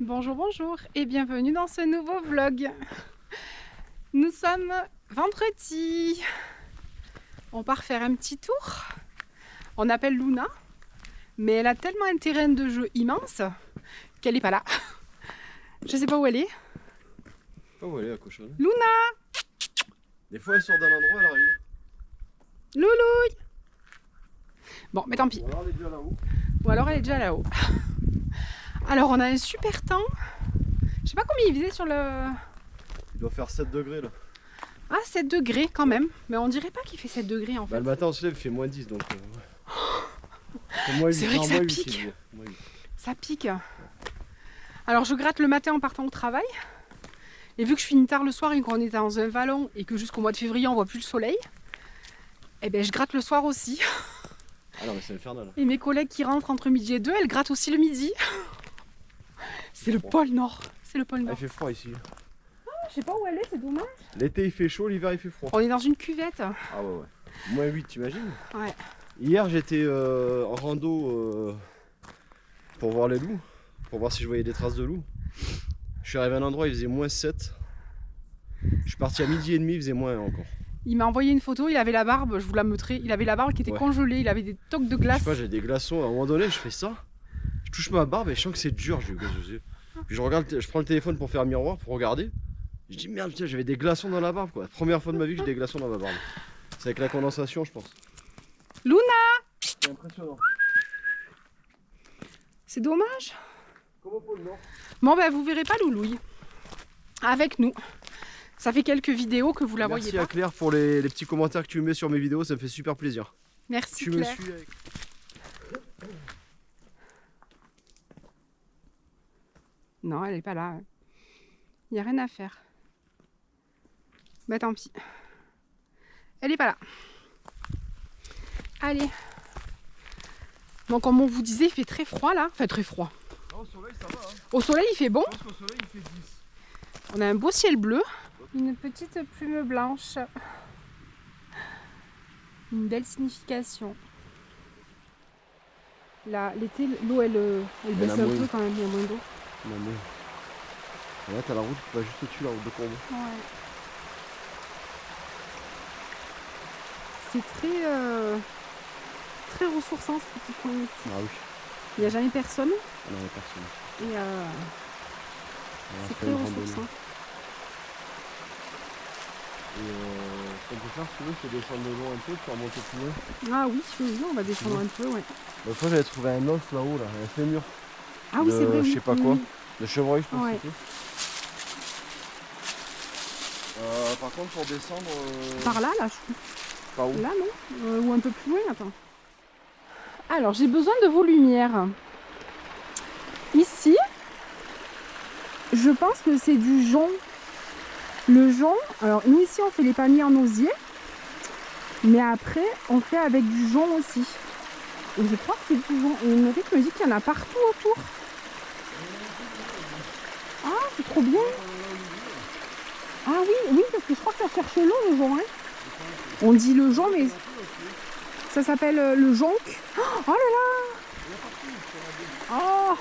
Bonjour, bonjour et bienvenue dans ce nouveau vlog. Nous sommes vendredi. On part faire un petit tour. On appelle Luna, mais elle a tellement un terrain de jeu immense qu'elle n'est pas là. Je sais pas où elle est. Pas où elle est la cochonne. Luna! Des fois elle sort d'un endroit, elle arrive. Loulouille! Bon, mais tant pis. Ou alors elle est déjà là-haut. Ou alors elle est déjà là-haut. Alors on a un super temps. Je sais pas combien il faisait sur le... Il doit faire 7 degrés là. Ah, 7 degrés quand même. Mais on dirait pas qu'il fait 7 degrés en fait. Bah, le matin on se lève, il fait moins 10 donc. C'est vrai que ça pique. Ça pique. Alors je gratte le matin en partant au travail. Et vu que je finis tard le soir et qu'on est dans un vallon et que jusqu'au mois de février on voit plus le soleil, eh ben je gratte le soir aussi. Ah non mais c'est infernal. Et mes collègues qui rentrent entre midi et 2, elles grattent aussi le midi. C'est le pôle Nord. C'est le pôle Ah, Nord. il fait froid ici. Je sais pas où elle est, c'est dommage. L'été il fait chaud, l'hiver il fait froid. On est dans une cuvette. Ah ouais ouais. Moins 8 t'imagines? Ouais. Hier j'étais en rando pour voir les loups. Pour voir si je voyais des traces de loups. Je suis arrivé à un endroit, il faisait moins 7. Je suis parti à midi et demi, il faisait moins 1 encore. Il m'a envoyé une photo, il avait la barbe, je vous la montrerai. Il avait la barbe qui était congelée, il avait des toques de Je glace. sais pas, j'ai des glaçons. À un moment donné, je fais ça. Je touche ma barbe et je sens que c'est dur. Puis je regarde, je prends le téléphone pour faire un miroir, pour regarder. Je dis merde, putain, j'avais des glaçons dans la barbe quoi. Première fois de ma vie que j'ai des glaçons dans ma barbe. C'est avec la condensation, je pense. Luna! C'est impressionnant. C'est dommage. Comment pour le Nord? Bon ben vous verrez pas Loulouille avec nous. Ça fait quelques vidéos que vous la voyez Merci pas. à Claire pour les petits commentaires que tu mets sur mes vidéos, ça me fait super plaisir. Merci Tu Claire. me suis avec... Non, elle est pas là. Il n'y a rien à faire. Bah tant pis. Elle est pas là. Allez. Donc comme on vous disait, il fait très froid là. Enfin très froid. Non, au soleil ça va. Hein. Au soleil, il fait bon. Je pense qu'au soleil il fait 10. On a un beau ciel bleu. Une petite plume blanche. Une belle signification. Là, l'été, l'eau elle baisse un peu quand même, il y a moins d'eau. Non mais... Là t'as la route qui va juste au-dessus, la route de Courbevoie. Ouais. C'est très ressourçant ce petit coin ici. Ah oui. Il n'y a jamais personne Ah non, il y a personne. et Voilà, c'est c'est très une randonnée. ressourçant. Et ce qu'on peut faire si tu veux, c'est descendre de loin un peu pour remonter plus loin. Ah oui, oui, on va descendre un peu, ouais. L'autre fois j'avais trouvé un os là-haut, là, un fémur. Ah oui, c'est vrai, Je oui. sais pas Oui, quoi. oui. De chevreuil, je pense Ouais. que c'était. Par contre, pour descendre. Par là, là, je trouve. Par où? Là, non ou un peu plus loin, attends. Alors, j'ai besoin de vos lumières. Ici, je pense que c'est du jonc. Le jonc, alors nous ici on fait les palmiers en osier, mais après on fait avec du jonc aussi. Et je crois que c'est du jonc. Et une rythme me dit qu'il y en a partout autour. Ah, c'est trop bien. Ah oui, oui, parce que je crois que ça cherche l'eau le jonc. Hein. On dit le jonc, mais ça s'appelle le jonc. Oh là là. Oh.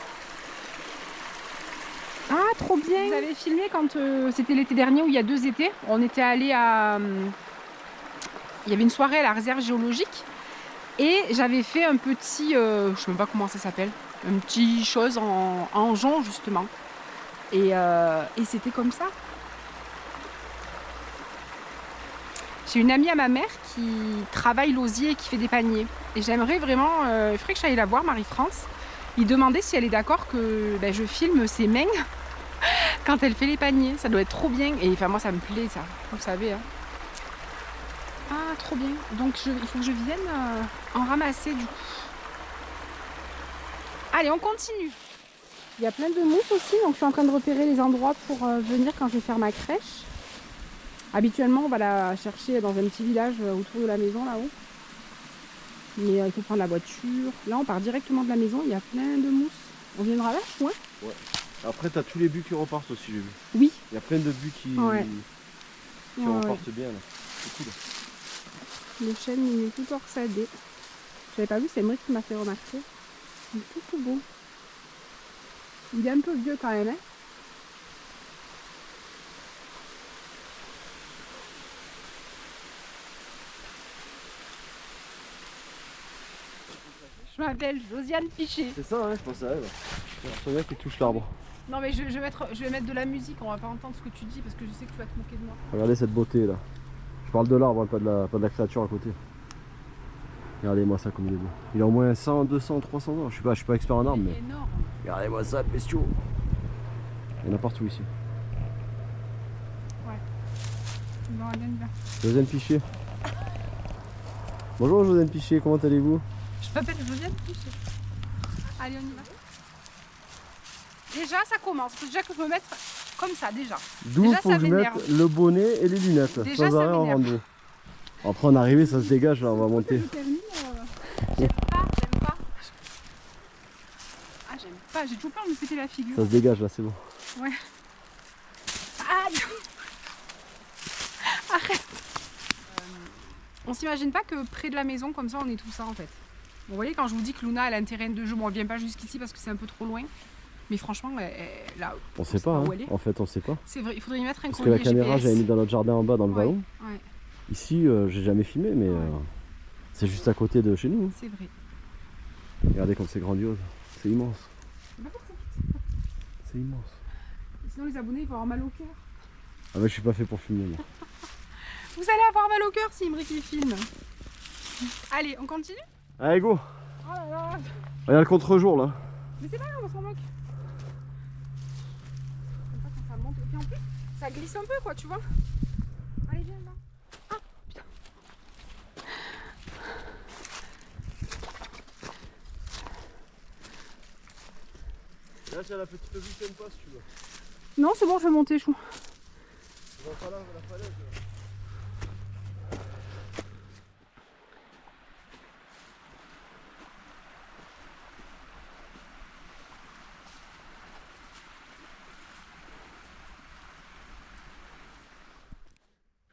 Ah, trop bien! Vous avez filmé quand c'était l'été dernier ou il y a 2 étés. On était allé à... il y avait une soirée à la réserve géologique et j'avais fait un petit... je sais même pas comment ça s'appelle. Un petit chose en jonc justement. Et c'était comme ça. J'ai une amie à ma mère qui travaille l'osier et qui fait des paniers. Et j'aimerais vraiment... il faudrait que j'aille la voir, Marie-France. Il demandait si elle est d'accord que je filme ses mains quand elle fait les paniers. Ça doit être trop bien. Et enfin, moi, ça me plaît, ça. Vous savez. Hein. Ah, trop bien. Donc, il faut que je vienne en ramasser, du coup. Allez, on continue. Il y a plein de mouches aussi. Donc, je suis en train de repérer les endroits pour venir quand je vais faire ma crèche. Habituellement, on va la chercher dans un petit village autour de la maison, là-haut. Mais il faut prendre la voiture. Là, on part directement de la maison. Il y a plein de mousses. On viendra là, ouais. Ouais. Après, t'as tous les buts qui repartent aussi, j'ai vu. Oui. Il y a plein de buts qui repartent bien, là. C'est cool. Le chêne, il est tout torsadé. J'avais pas vu, c'est Emery qui m'a fait remarquer. Il est tout beau. Il est un peu vieux quand même, hein. Je m'appelle Josiane Piché. C'est ça, hein, je pense à elle. C'est un mec qui touche l'arbre. Non mais je vais mettre de la musique, on va pas entendre ce que tu dis parce que je sais que tu vas te moquer de moi. Regardez cette beauté là. Je parle de l'arbre, hein, pas de la créature à côté. Regardez-moi ça comme il est beau. Il a au moins 100, 200, 300 ans. Je suis pas expert en arbre, mais. C'est énorme. Regardez-moi ça, bestiaux. Il y en a partout ici. Bon, allez, on y va. Josiane Piché. Bonjour Josiane Piché, comment allez-vous? Je m'appelle Josiane Piché. Allez, on y va. Déjà, ça commence. Il faut déjà que je me mette comme ça, déjà. D'où Déjà, faut ça que je mette m'énerve. le bonnet et les lunettes. Déjà, sans ça arrêt en m'énerve. rando. Après en arrivée, ça se dégage là, on va monter. J'aime pas. Ah, j'aime pas. J'ai toujours peur de me péter la figure. Ça se dégage là, c'est bon. Ouais. Aïe. Arrête. On s'imagine pas que près de la maison, comme ça, on est tout ça en fait. Bon, vous voyez, quand je vous dis que Luna, elle a un terrain de jeu, bon, elle vient pas jusqu'ici parce que c'est un peu trop loin. Mais franchement, là, On sait pas, hein. où elle est. En fait, on sait pas. C'est vrai, il faudrait y mettre un Parce que collier la caméra, GPS. j'avais mis dans notre jardin en bas, dans le Ouais, vallon. ouais, Ici, j'ai jamais filmé, mais Ouais. c'est juste à côté de chez nous. c'est vrai. Regardez comme c'est grandiose. C'est immense. C'est pas pour ça vite. C'est immense. Sinon, les abonnés, ils vont avoir mal au cœur. Ah bah je suis pas fait pour filmer moi. Vous allez avoir mal au cœur si Imric il filme. Allez, on continue? Allez go. Oh là là. Regarde le contre-jour là. Mais c'est pas grave, on s'en moque. J'aime pas quand ça monte. Et puis en plus, ça glisse un peu, quoi, tu vois. Allez, viens là. Ah, putain. Là c'est la petite vue qui aime pas si tu veux. Non, c'est bon, je vais monter, chou. On va pas là, la falaise.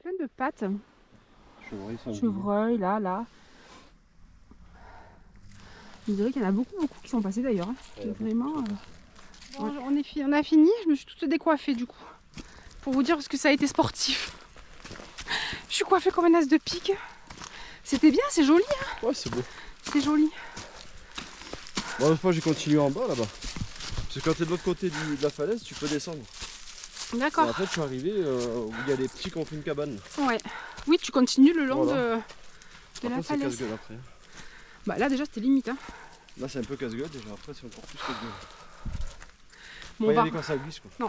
Plein de pattes. Chevreuil, sanglier. Chevreuil, là. Je dirais qu'il y en a beaucoup qui sont passés d'ailleurs. Hein. Ouais, Vraiment. beaucoup. Bon, on a fini, je me suis toute décoiffée du coup. Pour vous dire parce que ça a été sportif. Je suis coiffée comme un as de pique. C'était bien, c'est joli. Hein. Ouais c'est beau. C'est joli. Bon l'autre fois j'ai continué en bas là-bas. Parce que quand t'es de l'autre côté de la falaise, tu peux descendre. Et D'accord. après je suis arrivé où il y a des petits qui ont fait une cabane. Ouais. Oui, tu continues le long Voilà. de la Après c'est falaise. casse-gueule après. Bah là déjà c'était limite. Hein. Là c'est un peu casse-gueule déjà, après c'est encore plus casse-gueule. Bon, Faut y on, va, aller quand ça glisse quoi.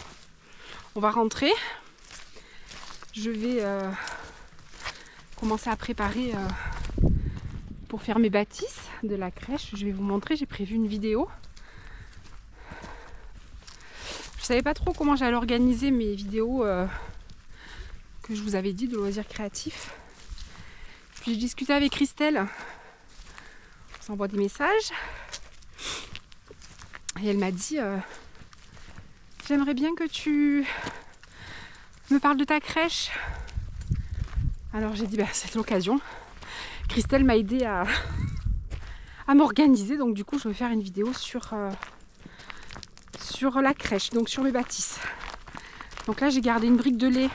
on va rentrer. Je vais commencer à préparer pour faire mes bâtisses de la crèche. Je vais vous montrer, j'ai prévu une vidéo. Je savais pas trop comment j'allais organiser mes vidéos que je vous avais dit de loisirs créatifs. Puis j'ai discuté avec Christelle. On s'envoie des messages. Et elle m'a dit j'aimerais bien que tu me parles de ta crèche. Alors j'ai dit bah, c'est l'occasion. Christelle m'a aidé à m'organiser. Donc du coup je vais faire une vidéo sur la crèche, donc sur mes bâtisses. Donc là j'ai gardé une brique de lait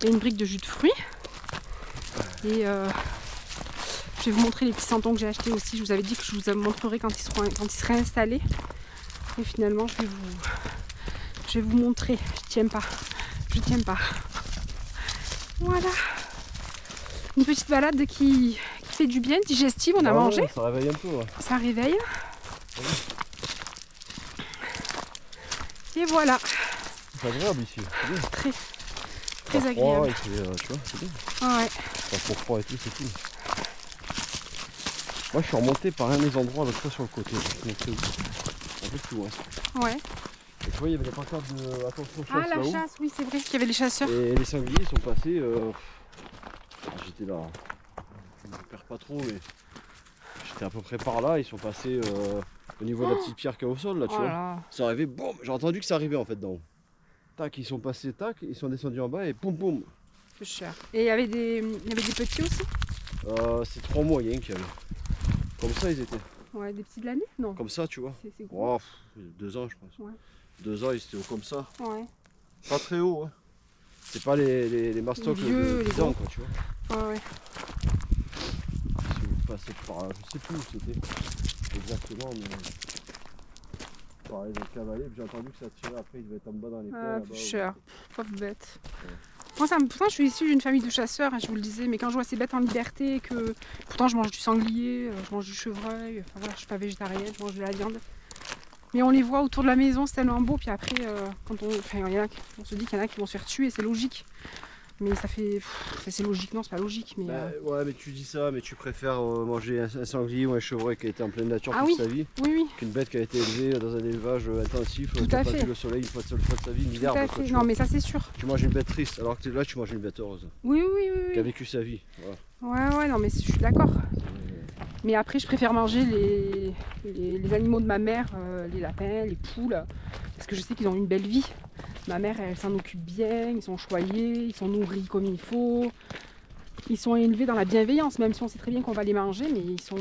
et une brique de jus de fruits. Et je vais vous montrer les petits santons que j'ai achetés aussi. Je vous avais dit que je vous montrerai quand ils seraient installés. Et finalement je vais vous montrer. Je tiens pas. Voilà. Une petite balade qui fait du bien, digestive, on a mangé. Ouais, ça réveille un peu ouais. Ça réveille. Et voilà. C'est agréable ici, c'est bien. Très Pas froid, agréable. et puis, tu vois, c'est bien. Ah ouais. Pas trop froid et tout, c'est cool. Moi je suis remonté par un des endroits l'autre fois sur le côté. Je suis monté un peu plus loin. Ouais. Et tu vois, il y avait des pancartes de attention chasse Ah la là-haut. chasse, oui c'est vrai qu'il y avait les chasseurs. Et les sangliers sont passés. J'étais là. Je ne perds pas trop, mais j'étais à peu près par là. Ils sont passés au niveau de la petite pierre qu'il y a au sol là, tu Oh vois. là. Ça arrivait, boum, j'ai entendu que ça arrivait en fait d'en haut. Tac, ils sont passés, tac, ils sont descendus en bas et poum poum. C'est cher. Et il y avait des petits aussi. C'est 3 mois, il y a un qui avait. Comme ça ils étaient. Ouais, des petits de l'année? Non. Comme ça, tu vois. C'est gros. Oh, 2 ans, je pense. Ouais. 2 ans, ils étaient comme ça. Ouais. Pas très haut, hein. C'est pas les mastocs vieux, de les 10 ans, gros. quoi, tu vois. Ouais, ouais. Si vous passez par, je sais plus où c'était exactement, mais pareil, le cavalier, puis j'ai entendu que ça tirait après, il devait être en bas dans les Ah, pins, plus là-bas. cher. Pauvre bête. Moi, pourtant, je suis issue d'une famille de chasseurs, hein, je vous le disais, mais quand je vois ces bêtes en liberté, que pourtant je mange du sanglier, je mange du chevreuil, enfin voilà, je suis pas végétarienne, je mange de la viande. Mais on les voit autour de la maison, c'est tellement beau, puis après, quand on se dit qu'il y en a qui vont se faire tuer, c'est logique. Mais ça fait. C'est logique, non, c'est pas logique. Mais, Ouais, mais tu dis ça, mais tu préfères manger un sanglier ou un chevreuil qui a été en pleine nature Ah toute oui. sa vie oui. qu'une bête qui a été élevée dans un élevage intensif, Tout qui à n'a pas fait. vu le soleil une fois de sa vie, ni Tout l'herbe. à quoi, fait. tu Non, vois. mais ça, c'est sûr. Tu manges une bête triste, alors que là tu manges une bête heureuse, Oui. qui a vécu sa vie. Voilà. Ouais, non, mais je suis d'accord. Mais après, je préfère manger les animaux de ma mère, les lapins, les poules, parce que je sais qu'ils ont une belle vie. Ma mère, elle s'en occupe bien, ils sont choyés, ils sont nourris comme il faut. Ils sont élevés dans la bienveillance, même si on sait très bien qu'on va les manger, mais ils sont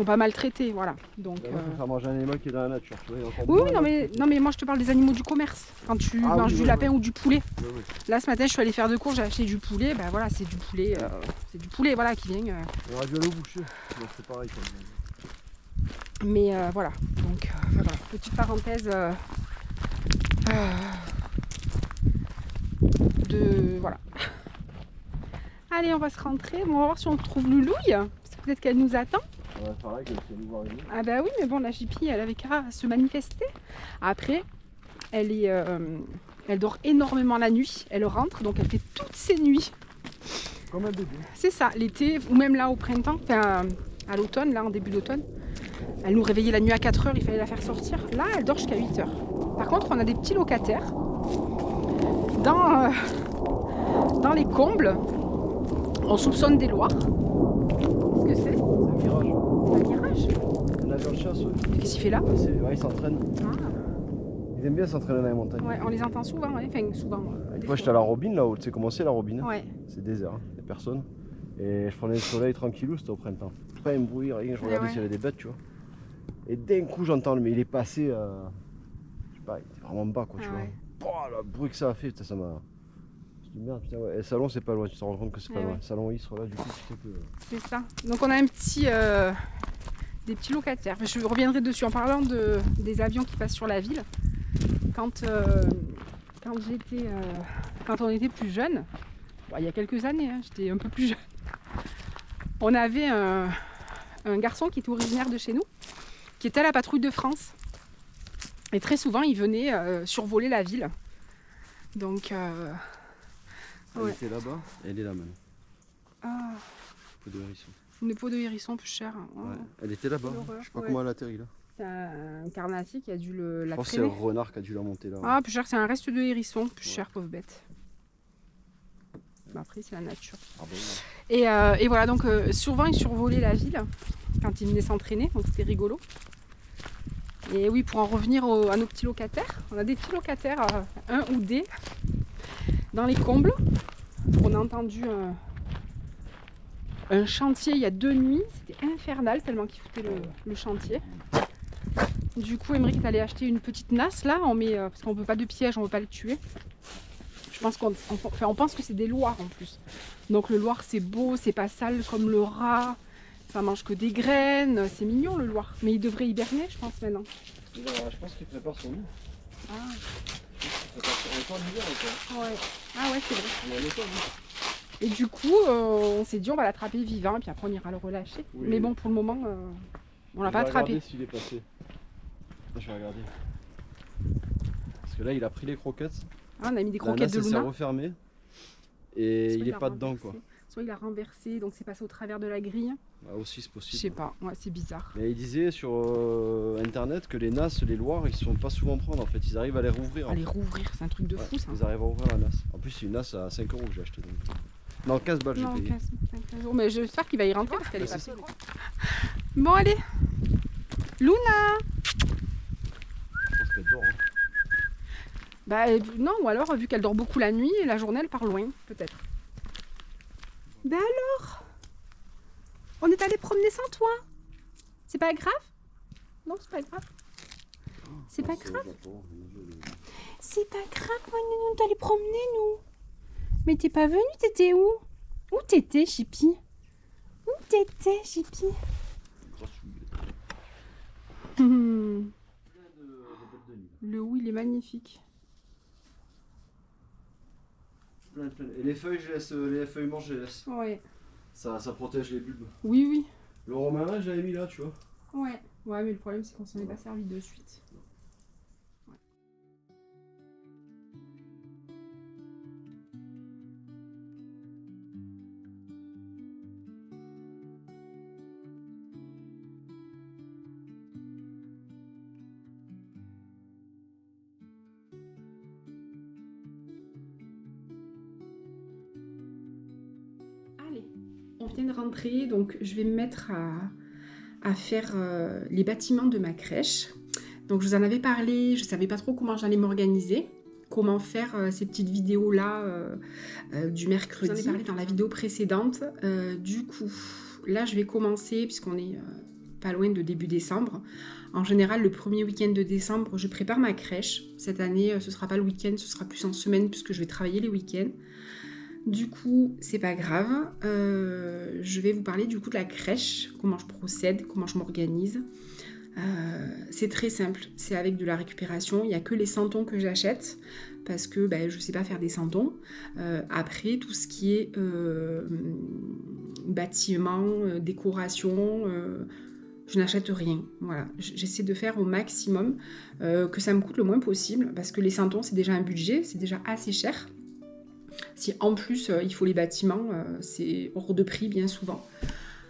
pas maltraités, voilà. Donc, Moi, je préfère manger un animal qui est dans la nature. Tu vois, il y a encore oui, moins oui, là. non, mais moi je te parle des animaux du commerce. Quand tu manges du lapin ou du poulet. Oui. Là, ce matin, je suis allée faire 2 courses, j'ai acheté du poulet. Ben voilà, c'est du poulet, voilà, qui vient. On aurait dû aller au boucher, donc c'est pareil. Quoi. Mais voilà, donc voilà, petite parenthèse voilà. Allez, on va se rentrer. Bon, on va voir si on trouve Loulouille, parce que peut-être qu'elle nous attend. Ouais, pareil, qu'elle s'est voir une. Ah bah oui, mais bon, la JP, elle avait qu'à se manifester. Après, elle dort énormément la nuit. Elle rentre, donc elle fait toutes ses nuits. Comme un bébé. C'est ça, l'été, ou même là au printemps, enfin à l'automne, là en début d'automne. Elle nous réveillait la nuit à 4 h, il fallait la faire sortir. Là, elle dort jusqu'à 8 h. Par contre, on a des petits locataires dans les combles. On soupçonne des loirs. Qu'est-ce que c'est? C'est un mirage. C'est un mirage. Un avion de chasse, ouais. Qu'est-ce qu'il fait là? Ouais, ils s'entraînent. Ah. Ils aiment bien s'entraîner dans les montagnes. Ouais, on les entend souvent, ouais. Enfin souvent. Une fois, j'étais à la Robine là-haut. Tu sais comment c'est la Robine? Ouais. C'est désert, il n'y a personne. Et je prenais le soleil tranquillou, c'était au printemps. Pas un bruit, rien, je regardais s'il y avait des bêtes, tu vois. Et d'un coup, j'entends mais il est passé, je sais pas, il était vraiment bas, quoi, tu vois. Pouah, le bruit que ça a fait, ça m'a. Je dis merde, putain, ouais. Et le salon, c'est pas loin, tu te rends compte que c'est pas loin. Le salon Isre, là, du coup, tu sais que. C'est ça. Donc, on a des petits locataires. Je reviendrai dessus en parlant des avions qui passent sur la ville. Quand on était plus jeune, bon, il y a quelques années, hein, j'étais un peu plus jeune, on avait un garçon qui était originaire de chez nous, qui était à la patrouille de France. Et très souvent, il venait survoler la ville. Donc, Elle était là-bas, et elle est là maintenant. Ah, Peau de hérisson. une peau de hérisson plus chère. Hein. Ouais. Elle était là-bas, je sais pas comment elle a atterri là. C'est un carnassier qui a dû la Je pense que c'est traîner. un renard qui a dû la monter là. Ah, plus cher, c'est un reste de hérisson, plus cher, pauvre bête. Mais après, c'est la nature. Ah bah oui. Et voilà, donc souvent ils survolaient la ville quand ils venaient s'entraîner, donc c'était rigolo. Et oui, pour en revenir à nos petits locataires, on a des petits locataires, un ou des, dans les combles. On a entendu un chantier il y a 2 nuits, c'était infernal tellement qu'ils foutaient le chantier. Du coup, Émeric est allé acheter une petite nasse là, parce qu'on veut pas de piège, on veut pas les tuer. Je pense on pense que c'est des loirs en plus. Donc le loir c'est beau, c'est pas sale comme le rat, ça mange que des graines, c'est mignon le loir. Mais il devrait hiberner je pense maintenant. Je pense qu'il prépare son nid. Ah. On est pas en hiver encore. Ouais. Ah ouais, c'est vrai. On est en automne. Et du coup, on s'est dit on va l'attraper vivant et puis après on ira le relâcher. Oui. Mais bon, pour le moment, on l'a pas attrapé. Je vais regarder s'il est passé. Là, je vais regarder. Parce que là, il a pris les croquettes. Ah, on a mis des croquettes de s'est Luna. refermé. Et Soit il est a pas dedans renversé, quoi. Soit il a renversé, donc c'est passé au travers de la grille. Ah, aussi c'est Je possible. sais pas, ouais, c'est bizarre. Mais il disait sur internet que les nasses, les loirs, ils se font pas souvent prendre en fait. Ils arrivent à les rouvrir. À les rouvrir, c'est un truc de fou ça. Ils arrivent à ouvrir la nasse. En plus, c'est une nasse à 5 € que j'ai acheté. Donc. Non, 15 balles Non, j'ai payé. 15 euros. Mais j'espère qu'il va y rentrer parce qu'elle est Bah, pas c'est ça, payée. Bon, allez. Luna. Je pense qu'elle dort. Hein. Bah non, ou alors vu qu'elle dort beaucoup la nuit et la journée elle part loin, peut-être. Bah alors, on est allé promener sans toi. C'est pas grave? Non, c'est pas grave. C'est pas grave? C'est pas grave, on est allé promener, nous. Mais t'es pas venu, t'étais où? Où t'étais, Chippy? Où t'étais, Chippy? Le où, il est magnifique. Et les feuilles, je laisse, les feuilles mortes, je les laisse. Ouais. Ça protège les bulbes. Oui, oui. Le romarin, je l'avais mis là, tu vois. Ouais. Ouais, mais le problème, c'est qu'on s'en est pas servi de suite. Ouais. Allez, on vient de rentrer, donc je vais me mettre à faire les bâtiments de ma crèche. Donc je vous en avais parlé, je ne savais pas trop comment j'allais m'organiser, comment faire ces petites vidéos-là du mercredi. Je vous en ai parlé dans la vidéo précédente. Du coup, là je vais commencer, puisqu'on est pas loin de début décembre. En général, le premier week-end de décembre, je prépare ma crèche. Cette année, ce ne sera pas le week-end, ce sera plus en semaine, puisque je vais travailler les week-ends. Du coup, c'est pas grave. Je vais vous parler du coup de la crèche, comment je procède, comment je m'organise. C'est très simple, c'est avec de la récupération. Il n'y a que les santons que j'achète parce que je ne sais pas faire des santons. Après, tout ce qui est bâtiment, décoration, je n'achète rien. Voilà, j'essaie de faire au maximum que ça me coûte le moins possible parce que les santons, c'est déjà un budget, c'est déjà assez cher. Si en plus il faut les bâtiments, c'est hors de prix bien souvent.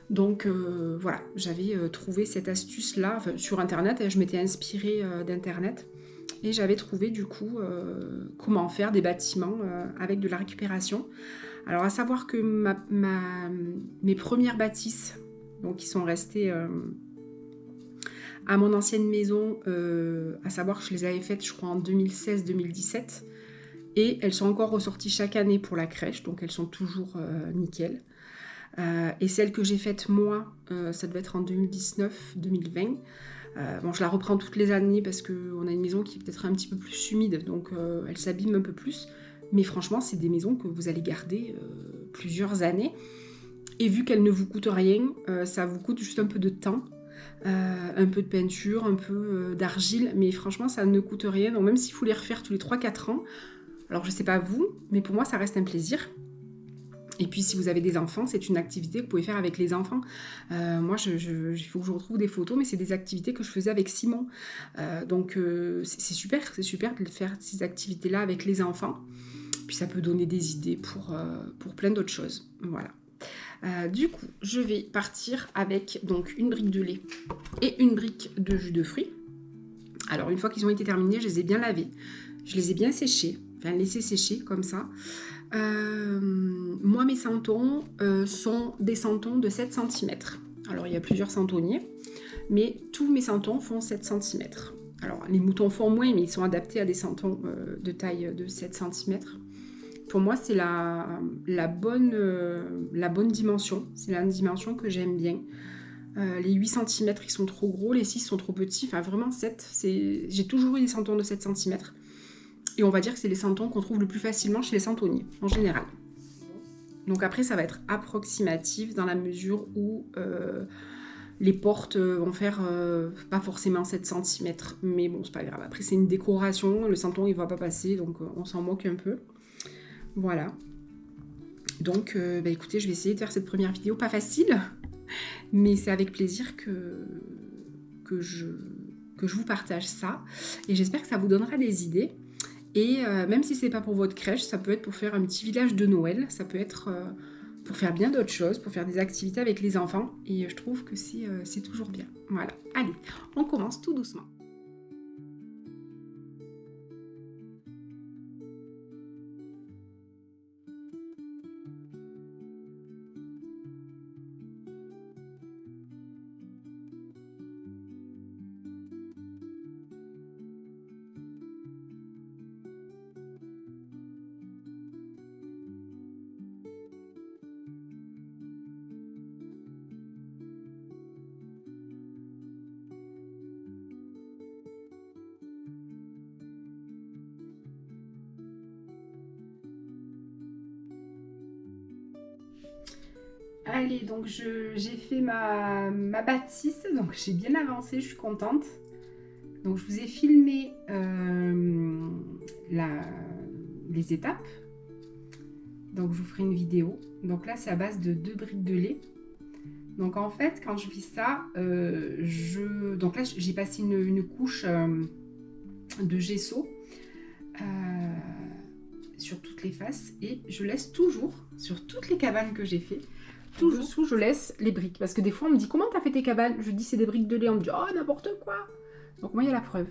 Donc voilà, j'avais trouvé cette astuce-là sur Internet, je m'étais inspirée d'Internet et j'avais trouvé du coup comment faire des bâtiments avec de la récupération. Alors à savoir que mes premières bâtisses, donc qui sont restées à mon ancienne maison, à savoir que je les avais faites je crois en 2016-2017 et elles sont encore ressorties chaque année pour la crèche, donc elles sont toujours nickel. Et celle que j'ai faite moi, ça devait être en 2019-2020. Bon, je la reprends toutes les années parce qu'on a une maison qui est peut-être un petit peu plus humide, donc elle s'abîme un peu plus. Mais franchement, c'est des maisons que vous allez garder plusieurs années. Et vu qu'elles ne vous coûtent rien, ça vous coûte juste un peu de temps, un peu de peinture, un peu d'argile. Mais franchement, ça ne coûte rien. Donc même s'il faut les refaire tous les 3-4 ans, alors je sais pas vous, mais pour moi, ça reste un plaisir. Et puis si vous avez des enfants, c'est une activité que vous pouvez faire avec les enfants. Moi, il faut que je retrouve des photos, mais c'est des activités que je faisais avec Simon. Donc c'est super de faire ces activités-là avec les enfants. Puis ça peut donner des idées pour plein d'autres choses. Voilà. Du coup, je vais partir avec donc une brique de lait et une brique de jus de fruits. Alors une fois qu'ils ont été terminés, je les ai bien lavés. Je les ai bien séchés, enfin laissés sécher comme ça. Moi, mes santons sont des santons de 7 cm. Alors, il y a plusieurs santonniers, mais tous mes santons font 7 cm. Alors, les moutons font moins, mais ils sont adaptés à des santons de taille de 7 cm. Pour moi, c'est la bonne dimension. C'est la dimension que j'aime bien. Les 8 cm, ils sont trop gros, les 6 sont trop petits. Enfin, vraiment, 7, j'ai toujours eu des santons de 7 cm. Et on va dire que c'est les santons qu'on trouve le plus facilement chez les santonniers, en général. Donc après, ça va être approximatif dans la mesure où les portes vont faire pas forcément 7 cm, mais bon, c'est pas grave. Après, c'est une décoration, le santon, il va pas passer, donc on s'en moque un peu. Voilà. Donc, écoutez, je vais essayer de faire cette première vidéo, pas facile, mais c'est avec plaisir que je vous partage ça. Et j'espère que ça vous donnera des idées. Et même si c'est pas pour votre crèche, ça peut être pour faire un petit village de Noël, ça peut être pour faire bien d'autres choses, pour faire des activités avec les enfants. Et je trouve que c'est toujours bien. Voilà, allez, on commence tout doucement. Allez, donc j'ai fait ma bâtisse, donc j'ai bien avancé, je suis contente. Donc je vous ai filmé les étapes. Donc je vous ferai une vidéo. Donc là c'est à base de 2 briques de lait. Donc en fait quand je fais ça, donc là j'ai passé une couche de gesso sur toutes les faces et je laisse toujours, sur toutes les cabanes que j'ai fait, toujours dessous je laisse les briques. Parce que des fois on me dit comment t'as fait tes cabanes? Je dis c'est des briques de lait, on me dit oh n'importe quoi. Donc moi il y a la preuve.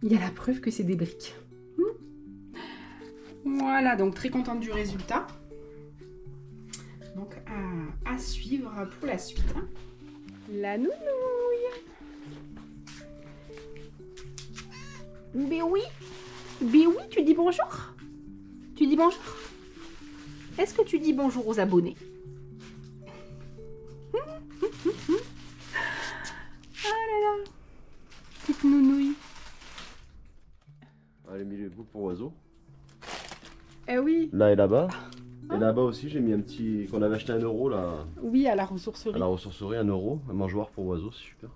Il y a la preuve que c'est des briques. Voilà, donc très contente du résultat. Donc à suivre pour la suite. Hein. La nounouille. Mais oui, tu dis bonjour. Tu dis bonjour. Est-ce que tu dis bonjour aux abonnés? Ah là là, petite nounouille. Elle a mis les boules pour oiseaux. Eh oui. Là et là-bas. Et là-bas aussi, j'ai mis un petit qu'on avait acheté à 1 euro là. Oui, à la ressourcerie. À la ressourcerie, 1 euro, un mangeoir pour oiseaux, c'est super.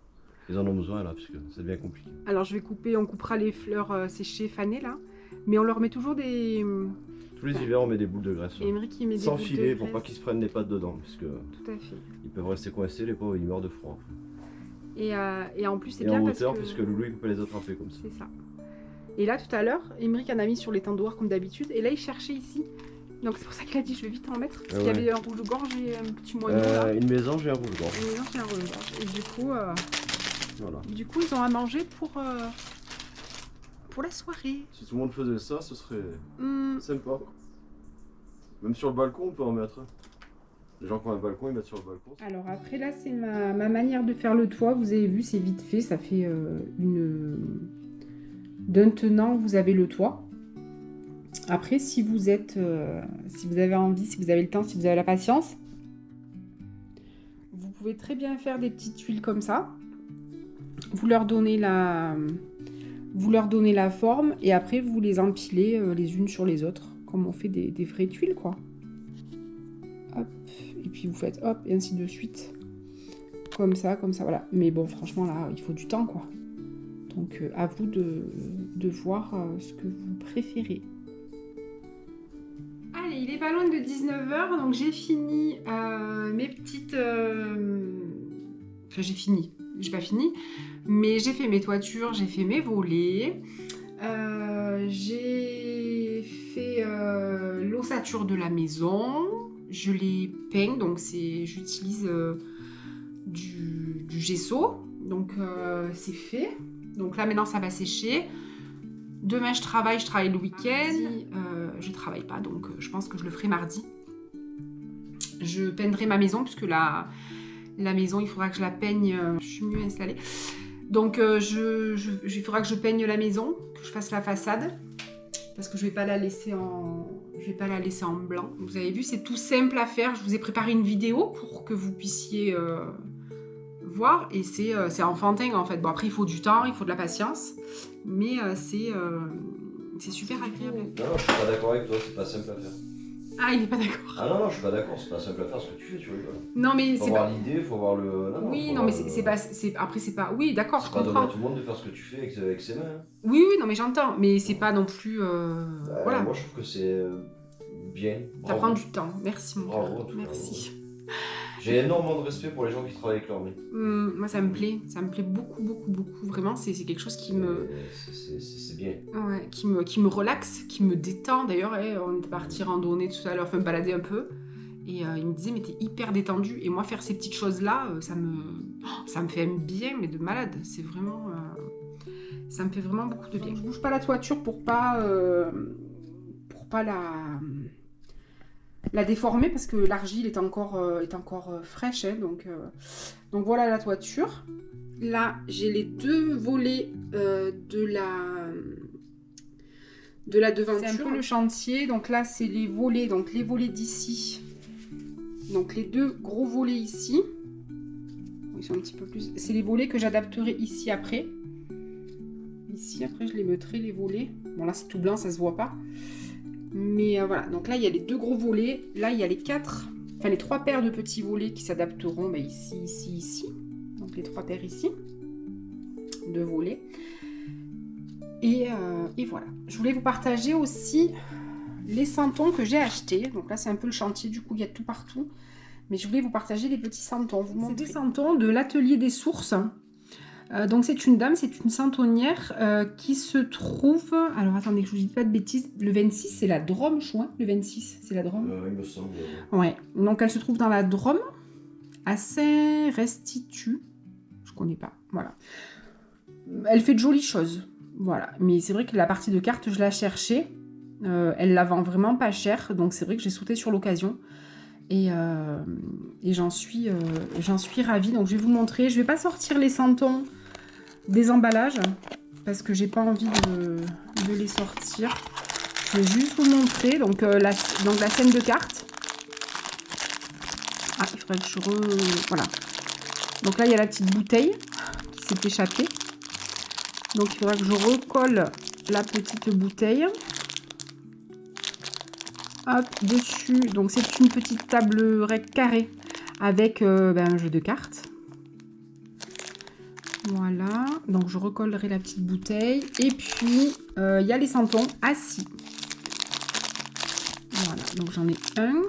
Ils en ont besoin là, parce que ça devient compliqué. Alors je vais couper, on coupera les fleurs séchées, fanées là. Mais on leur met toujours des... Tous les hivers, on met des boules de graisse. Et Émeric, il met sans des boules filet de pour pas graisse. qu'ils se prennent les pattes dedans, parce que Tout à fait. ils peuvent rester coincés, les pauvres, ils meurent de froid. Et en plus c'est Et bien en parce hauteur, que... puisque Loulou il peut les attraper comme ça. C'est ça. Et là tout à l'heure, Émeric en a mis sur les tendoirs comme d'habitude. Et là il cherchait ici. Donc c'est pour ça qu'il a dit je vais vite en mettre. Parce qu'il y avait un rouge-gorge et un petit moineau là. Une maison, j'ai un rouge-gorge. Une maison, j'ai un rouge-gorge. Et Voilà. du coup ils ont à manger pour la soirée. Si tout le monde faisait ça, ce serait sympa. Même sur le balcon, on peut en mettre. Les gens qui ont un balcon, ils mettent sur le balcon. Alors après là c'est ma manière de faire le toit. Vous avez vu, c'est vite fait. Ça fait d'un tenant, vous avez le toit. Après, si vous avez envie, si vous avez le temps, si vous avez la patience, vous pouvez très bien faire des petites tuiles comme ça. Vous leur donnez la forme et après vous les empilez les unes sur les autres, comme on fait des vraies tuiles quoi. Hop, et puis vous faites hop et ainsi de suite, comme ça, voilà. Mais bon, franchement là, il faut du temps quoi. Donc à vous de voir ce que vous préférez. Allez, il est pas loin de 19h, donc j'ai fini mes petites... Enfin, j'ai pas fini, mais j'ai fait mes toitures, j'ai fait mes volets, j'ai fait l'ossature de la maison, je l'ai peint, donc j'utilise du gesso, donc c'est fait. Donc là maintenant ça va sécher. Demain je travaille le week-end. Je travaille pas, donc je pense que je le ferai mardi. Je peindrai ma maison puisque la maison il faudra que je la peigne. Je suis mieux installée. Donc il faudra que je peigne la maison, que je fasse la façade parce que je vais pas la laisser en blanc. Vous avez vu, c'est tout simple à faire. Je vous ai préparé une vidéo pour que vous puissiez voir et c'est enfantin en fait. Bon après il faut du temps, il faut de la patience, mais c'est super agréable. Non, je suis pas d'accord avec toi, c'est pas simple à faire. Ah, il est pas d'accord. Ah non, je suis pas d'accord, c'est pas simple à faire ce que tu fais, tu rigoles. Non mais faut c'est avoir pas... l'idée, faut avoir le... Oui, non mais c'est pas... Après c'est pas... Oui, d'accord, je comprends. C'est pas donner à tout le monde de faire ce que tu fais avec ses mains. Hein. Oui, non mais j'entends, mais c'est pas non plus... voilà. Moi je trouve que c'est bien. Ça prend du temps, merci mon Bravo, cœur. Merci. J'ai énormément de respect pour les gens qui travaillent avec leurs mains. Moi ça me plaît beaucoup, vraiment, c'est quelque chose qui me... C'est bien. Ouais, qui me relaxe, qui me détend. D'ailleurs, on était parti randonner tout à l'heure, enfin me balader un peu, et il me disait mais t'es hyper détendu, et moi faire ces petites choses-là, ça me fait un bien, mais de malade, c'est vraiment... ça me fait vraiment beaucoup de bien. Je bouge pas la toiture pour pas la déformer parce que l'argile est encore fraîche, hein, donc voilà la toiture. Là j'ai les 2 volets de la devanture. C'est un peu le chantier, donc là c'est les volets d'ici, donc les 2 gros volets ici, ils sont un petit peu plus, c'est les volets que j'adapterai ici après je les mettrai les volets. Bon là c'est tout blanc, ça se voit pas. Mais voilà, donc là il y a les 2 gros volets, là il y a les 4 enfin les 3 paires de petits volets qui s'adapteront ben, ici, ici, ici. Donc les 3 paires ici de volets. Et voilà. Je voulais vous partager aussi les santons que j'ai achetés. Donc là c'est un peu le chantier, du coup il y a tout partout. Mais je voulais vous partager les petits santons. C'est des santons de l'atelier des sources. Donc c'est une dame, c'est une santonnière qui se trouve... Alors attendez que je vous dise pas de bêtises. Le 26 c'est la Drôme, je crois. Le 26 c'est la Drôme. Il me semble. Ouais. Donc elle se trouve dans la Drôme, à Saint-Restitut. Je connais pas. Voilà. Elle fait de jolies choses. Voilà. Mais c'est vrai que la partie de cartes, je la cherchais. Elle la vend vraiment pas cher. Donc c'est vrai que j'ai sauté sur l'occasion. Et j'en suis ravie. Donc je vais vous montrer. Je vais pas sortir les santons des emballages parce que j'ai pas envie de les sortir. Je vais juste vous montrer. Donc la scène de cartes. Ah, il faudrait que je voilà. Donc là, il y a la petite bouteille qui s'est échappée. Donc il faudra que je recolle la petite bouteille. Hop, dessus. Donc c'est une petite table carrée avec un jeu de cartes. Voilà. Donc je recollerai la petite bouteille. Et puis, il y a les santons assis. Voilà. Donc j'en ai un.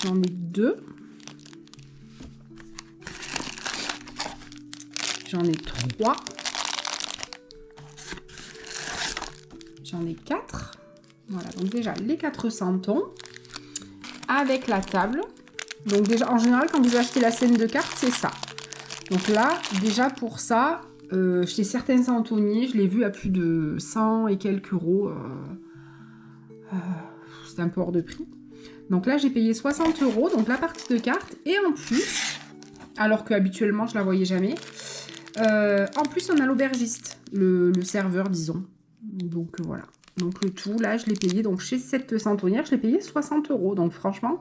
J'en ai 2. J'en ai 3. J'en ai 4. Voilà, donc déjà les 4 santons avec la table. Donc déjà, en général, quand vous achetez la scène de cartes, c'est ça. Donc là, déjà pour ça, chez certains santonniers, je l'ai vu à plus de 100 et quelques euros. C'était un peu hors de prix. Donc là, j'ai payé 60 €, donc la partie de cartes. Et en plus, alors qu'habituellement, je la voyais jamais, en plus, on a l'aubergiste, le serveur, disons. Donc voilà. Donc le tout, là, je l'ai payé. Donc chez cette santonnière, je l'ai payé 60 €. Donc franchement,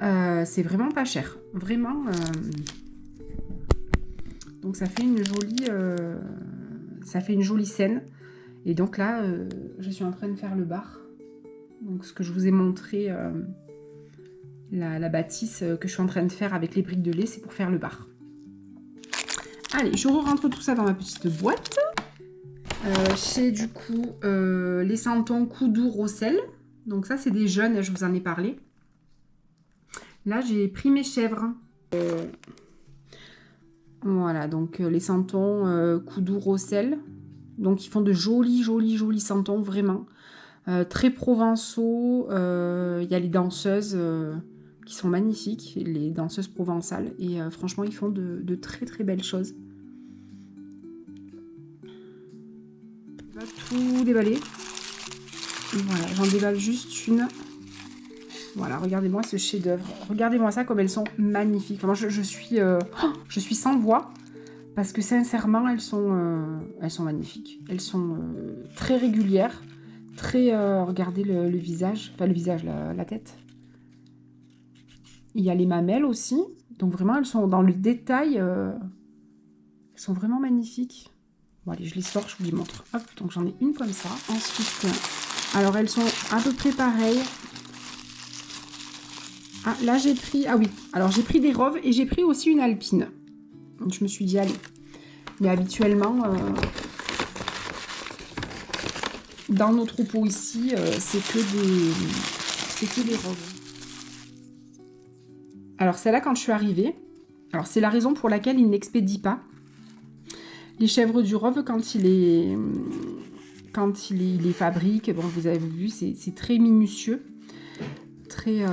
c'est vraiment pas cher. Vraiment. Donc ça fait une jolie scène. Et donc là, je suis en train de faire le bar. Donc ce que je vous ai montré, la bâtisse que je suis en train de faire avec les briques de lait, c'est pour faire le bar. Allez, je rentre tout ça dans ma petite boîte. Chez du coup les santons Coudour au sel. Donc ça c'est des jeunes, je vous en ai parlé. Là j'ai pris mes chèvres. Voilà, donc les santons Coudour au sel. Donc ils font de jolis santons, vraiment. Très provençaux. Il y a les danseuses qui sont magnifiques, les danseuses provençales. Et franchement, ils font de très belles choses. On va tout déballer. Voilà, j'en déballe juste une. Voilà, regardez-moi ce chef-d'œuvre. Regardez-moi ça comme elles sont magnifiques. Enfin, moi, je suis sans voix. Parce que sincèrement, elles sont magnifiques. Elles sont très régulières. Très, regardez le visage. Enfin, le visage, la tête. Il y a les mamelles aussi. Donc vraiment, elles sont dans le détail. Elles sont vraiment magnifiques. Bon, allez, je les sors, je vous les montre. Hop, donc j'en ai une comme ça. Ensuite, alors elles sont à peu près pareilles. Ah, là j'ai pris... Ah oui, alors j'ai pris des roves et j'ai pris aussi une alpine. Je me suis dit, allez. Mais habituellement, dans nos troupeaux ici, c'est que des roves. Alors celle-là, quand je suis arrivée, alors c'est la raison pour laquelle ils n'expédient pas les chèvres du Rove quand il les fabrique. Bon, vous avez vu, c'est très minutieux. Très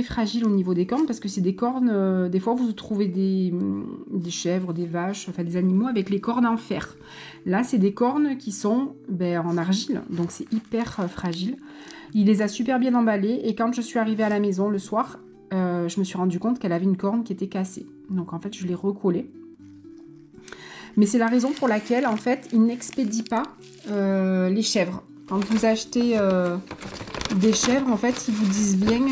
fragile au niveau des cornes parce que c'est des cornes, des fois vous trouvez des chèvres, des vaches, enfin des animaux avec les cornes en fer. Là c'est des cornes qui sont en argile, donc c'est hyper fragile. Il les a super bien emballées et quand je suis arrivée à la maison le soir, je me suis rendu compte qu'elle avait une corne qui était cassée. Donc en fait je l'ai recollée. Mais c'est la raison pour laquelle en fait ils n'expédient pas les chèvres. Quand vous achetez des chèvres, en fait, ils vous disent bien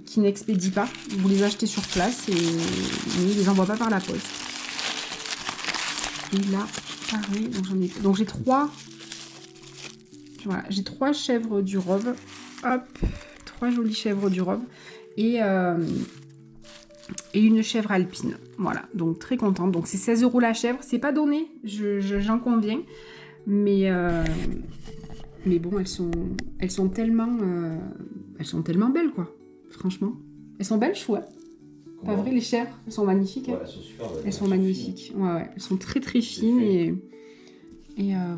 qu'ils n'expédient pas. Vous les achetez sur place et ils ne les envoient pas par la poste. Et là, pareil, donc j'ai 3. Voilà, j'ai 3 chèvres du Rove. hop, 3 jolies chèvres du Rhum et une chèvre alpine. Voilà, donc très contente. Donc c'est 16 € la chèvre, c'est pas donné, j'en conviens. Mais bon, elles sont tellement belles, quoi. Franchement. Elles sont belles, chou, hein. Pas vrai, les chèvres, elles sont magnifiques. Hein. Ouais, elles sont super belles. Elles sont magnifiques. Ouais, elles sont très très fines et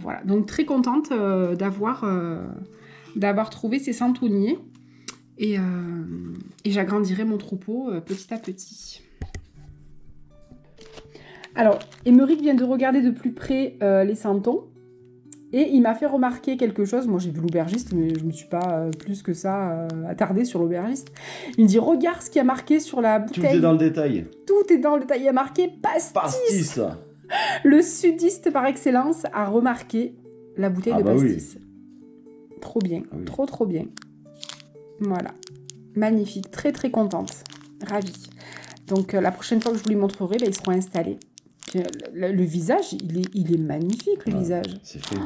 voilà. Donc très contente d'avoir trouvé ces centeniers et j'agrandirai mon troupeau petit à petit. Alors, Émeric vient de regarder de plus près les santons. Et il m'a fait remarquer quelque chose. Moi, j'ai vu l'aubergiste, mais je ne me suis pas plus que ça attardée sur l'aubergiste. Il me dit, regarde ce qu'il y a marqué sur la bouteille. Tout est dans le détail. Tout est dans le détail. Il y a marqué pastis. Pastis. Le sudiste par excellence a remarqué la bouteille de pastis. Oui. Trop bien. Ah oui. Trop bien. Voilà. Magnifique. Très, très contente. Ravie. Donc, la prochaine fois que je vous les montrerai, ils seront installés. Le visage, il est magnifique, le visage. C'est fait.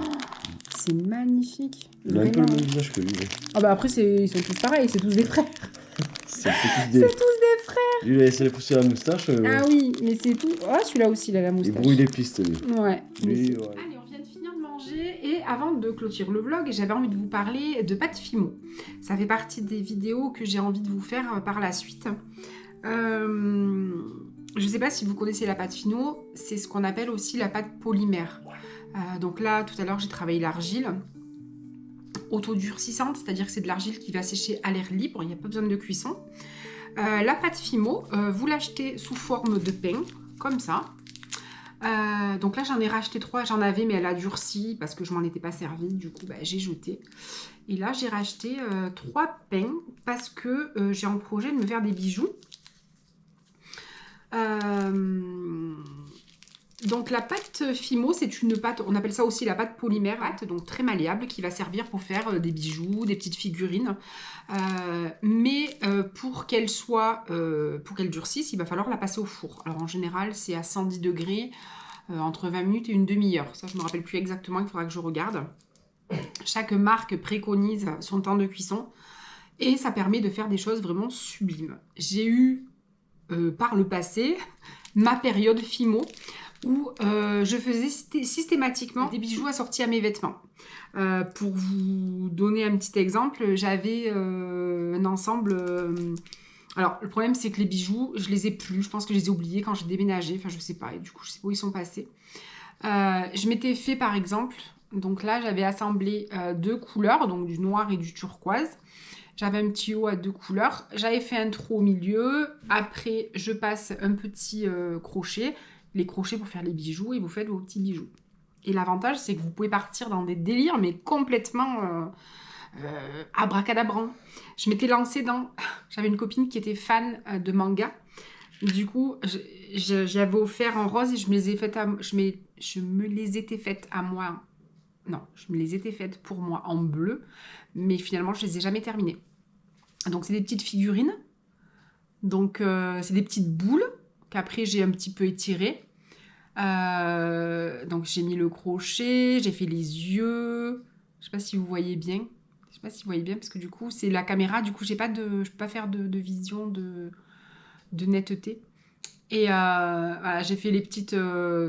C'est magnifique. Il a un peu le même visage que lui. Ah bah après, ils sont tous pareils, c'est tous des frères. C'est tous des frères. Lui, il a laissé pousser la moustache. Ah oui, mais c'est tout. Ah, celui-là aussi, il a la moustache. Il brouille les pistes, lui. Ouais. Lui, ouais. Allez, on vient de finir de manger. Et avant de clôturer le vlog, j'avais envie de vous parler de pâte Fimo. Ça fait partie des vidéos que j'ai envie de vous faire par la suite. Je ne sais pas si vous connaissez la pâte Fimo, c'est ce qu'on appelle aussi la pâte polymère. Donc là, tout à l'heure, j'ai travaillé l'argile autodurcissante, c'est-à-dire que c'est de l'argile qui va sécher à l'air libre, il n'y a pas besoin de cuisson. La pâte Fimo, vous l'achetez sous forme de pain, comme ça. Donc là, j'en ai racheté 3, j'en avais, mais elle a durci parce que je m'en étais pas servi, du coup, j'ai jeté. Et là, j'ai racheté 3 pains parce que j'ai en projet de me faire des bijoux. Donc la pâte Fimo, c'est une pâte, on appelle ça aussi la pâte polymère, donc très malléable, qui va servir pour faire des bijoux, des petites figurines. Mais pour qu'elle durcisse, il va falloir la passer au four. Alors en général, c'est à 110 degrés, entre 20 minutes et une demi-heure. Ça, je ne me rappelle plus exactement, il faudra que je regarde. Chaque marque préconise son temps de cuisson et ça permet de faire des choses vraiment sublimes. J'ai eu par le passé ma période Fimo où je faisais systématiquement des bijoux assortis à mes vêtements. Pour vous donner un petit exemple, j'avais un ensemble... alors, le problème, c'est que les bijoux, je les ai plus. Je pense que je les ai oubliés quand j'ai déménagé. Enfin, je sais pas. Et du coup, je sais pas où ils sont passés. Je m'étais fait, par exemple... Donc là, j'avais assemblé 2 couleurs, donc du noir et du turquoise. J'avais un petit haut à 2 couleurs. J'avais fait un trou au milieu. Après, je passe un petit crochet. Les crochets pour faire les bijoux et vous faites vos petits bijoux. Et l'avantage, c'est que vous pouvez partir dans des délires, mais complètement abracadabrant. Je m'étais lancée dans... J'avais une copine qui était fan de manga. Du coup, j'avais offert en rose et je me les ai faites je me les étais faites à moi. Non, je me les étais faites pour moi en bleu. Mais finalement, je les ai jamais terminées. Donc, c'est des petites figurines. Donc, c'est des petites boules qu'après, j'ai un petit peu étirées. Donc, j'ai mis le crochet, j'ai fait les yeux. Je sais pas si vous voyez bien. Je sais pas si vous voyez bien, parce que du coup, c'est la caméra. Du coup, je peux pas faire de vision de netteté. Et voilà, j'ai fait les petits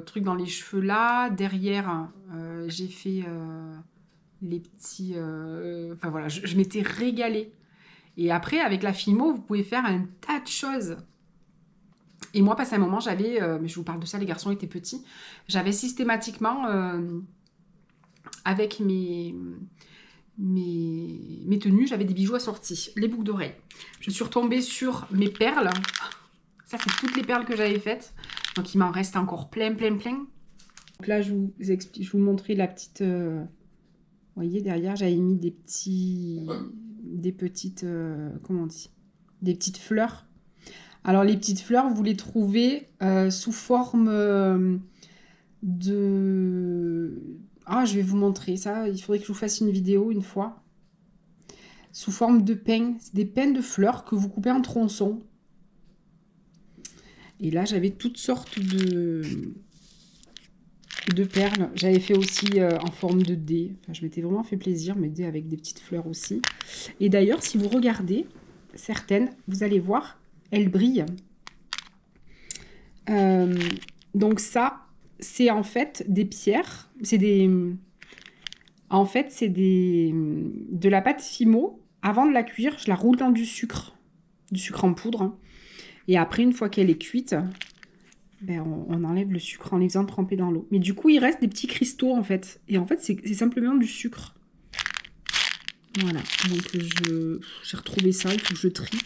trucs dans les cheveux là. Derrière, j'ai fait les petits... Enfin voilà, je m'étais régalée. Et après, avec la Fimo, vous pouvez faire un tas de choses. Et moi, passé un moment, j'avais... mais je vous parle de ça, les garçons étaient petits. J'avais systématiquement, avec mes tenues, j'avais des bijoux assortis. Les boucles d'oreilles. Je suis retombée sur mes perles. Ça, c'est toutes les perles que j'avais faites. Donc, il m'en reste encore plein. Donc là, je vous montrais la petite... Vous voyez, derrière, j'avais mis des petites... comment on dit? Des petites fleurs. Alors, les petites fleurs, vous les trouvez sous forme de... Ah, je vais vous montrer ça. Il faudrait que je vous fasse une vidéo une fois. Sous forme de pain. C'est des pains de fleurs que vous coupez en tronçons. Et là, j'avais toutes sortes de de perles. J'avais fait aussi en forme de dés. Enfin, je m'étais vraiment fait plaisir, mes dés avec des petites fleurs aussi. Et d'ailleurs, si vous regardez certaines, vous allez voir, elles brillent. Donc ça, c'est en fait des pierres. C'est des... En fait, c'est de la pâte Fimo. Avant de la cuire, je la roule dans du sucre en poudre. Et après, une fois qu'elle est cuite, ben, on enlève le sucre en les faisant tremper dans l'eau. Mais du coup, il reste des petits cristaux, en fait. Et en fait, c'est simplement du sucre. Voilà. Donc, j'ai retrouvé ça, il faut que je trie.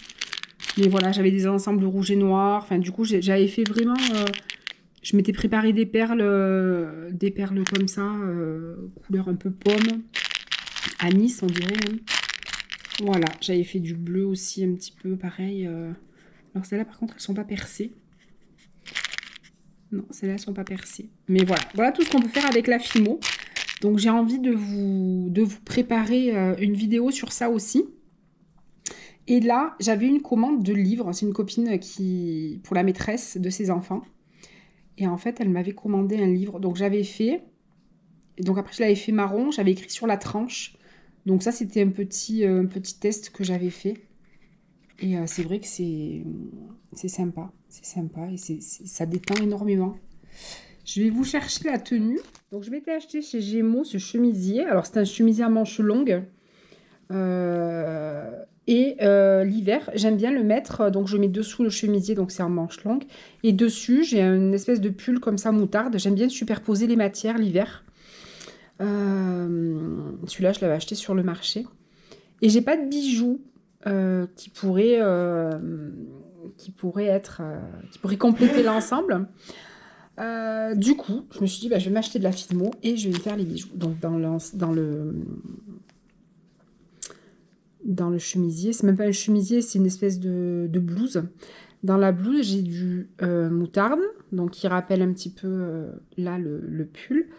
Mais voilà, j'avais des ensembles rouges et noirs. Enfin, du coup, j'avais fait vraiment... je m'étais préparé des perles comme ça, couleur un peu pomme. Anis, on dirait même. Voilà, j'avais fait du bleu aussi, un petit peu, pareil. Alors, celles-là, par contre, elles sont pas percées. Non, celles-là, elles sont pas percées. Mais voilà, voilà tout ce qu'on peut faire avec la Fimo. Donc, j'ai envie de vous préparer une vidéo sur ça aussi. Et là, j'avais une commande de livres. C'est une copine pour la maîtresse de ses enfants. Et en fait, elle m'avait commandé un livre. Donc, j'avais fait... Et donc, après, je l'avais fait marron. J'avais écrit sur la tranche. Donc, ça, c'était un petit test que j'avais fait. Et c'est vrai que c'est sympa. C'est sympa et ça détend énormément. Je vais vous chercher la tenue. Donc, je m'étais acheté chez Gémeaux ce chemisier. Alors, c'est un chemisier à manches longues. L'hiver, j'aime bien le mettre. Donc, je mets dessous le chemisier. Donc, c'est en manches longues. Et dessus, j'ai une espèce de pull comme ça, moutarde. J'aime bien superposer les matières l'hiver. Celui-là, je l'avais acheté sur le marché. Et j'ai pas de bijoux qui pourraient compléter l'ensemble. Du coup, je me suis dit, bah, je vais m'acheter de la Fimo et je vais me faire les bijoux. Donc, dans le chemisier, c'est même pas un chemisier, c'est une espèce de blouse. Dans la blouse, j'ai du moutarde, donc qui rappelle un petit peu là le pull.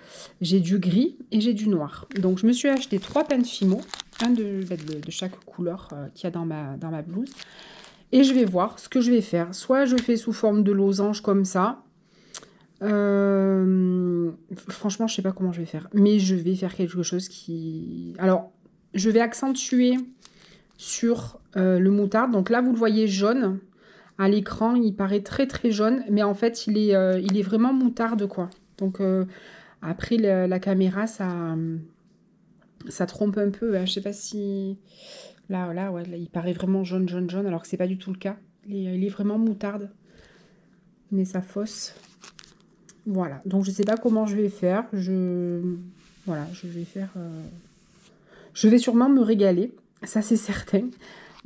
J'ai du gris et j'ai du noir. Donc, je me suis acheté 3 pans Fimo, un de chaque couleur qu'il y a dans ma blouse. Et je vais voir ce que je vais faire. Soit je fais sous forme de losange comme ça. Franchement, je sais pas comment je vais faire. Mais je vais faire quelque chose qui... Alors, je vais accentuer sur le moutarde. Donc là, vous le voyez jaune. À l'écran, il paraît très très jaune. Mais en fait, il est vraiment moutarde, quoi. Donc, après, la caméra, ça trompe un peu. Hein. Je sais pas si... Là, ouais, là, il paraît vraiment jaune, alors que c'est pas du tout le cas. Il est vraiment moutarde. Mais ça fausse. Voilà. Donc, je sais pas comment je vais faire. Voilà, je vais faire... Je vais sûrement me régaler. Ça, c'est certain.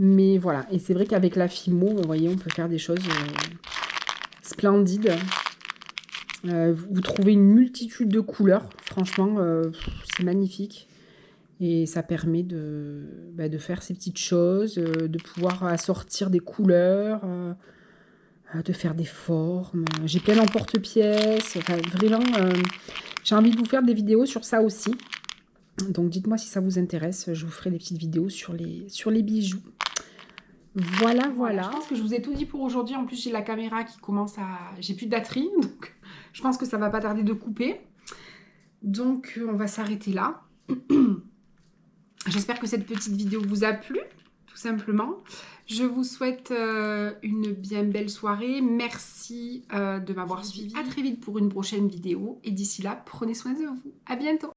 Mais voilà. Et c'est vrai qu'avec la Fimo, vous voyez, on peut faire des choses splendides. Vous trouvez une multitude de couleurs. Franchement, c'est magnifique. Et ça permet de faire ces petites choses, de pouvoir assortir des couleurs, de faire des formes. J'ai plein d'emporte-pièces. Enfin, vraiment, j'ai envie de vous faire des vidéos sur ça aussi. Donc, dites-moi si ça vous intéresse. Je vous ferai des petites vidéos sur les bijoux. Voilà. Je pense que je vous ai tout dit pour aujourd'hui. En plus, j'ai la caméra qui commence à... J'ai plus de batterie, donc je pense que ça va pas tarder de couper. Donc, on va s'arrêter là. J'espère que cette petite vidéo vous a plu, tout simplement. Je vous souhaite une bien belle soirée. Merci de m'avoir suivi. À très vite pour une prochaine vidéo. Et d'ici là, prenez soin de vous. À bientôt.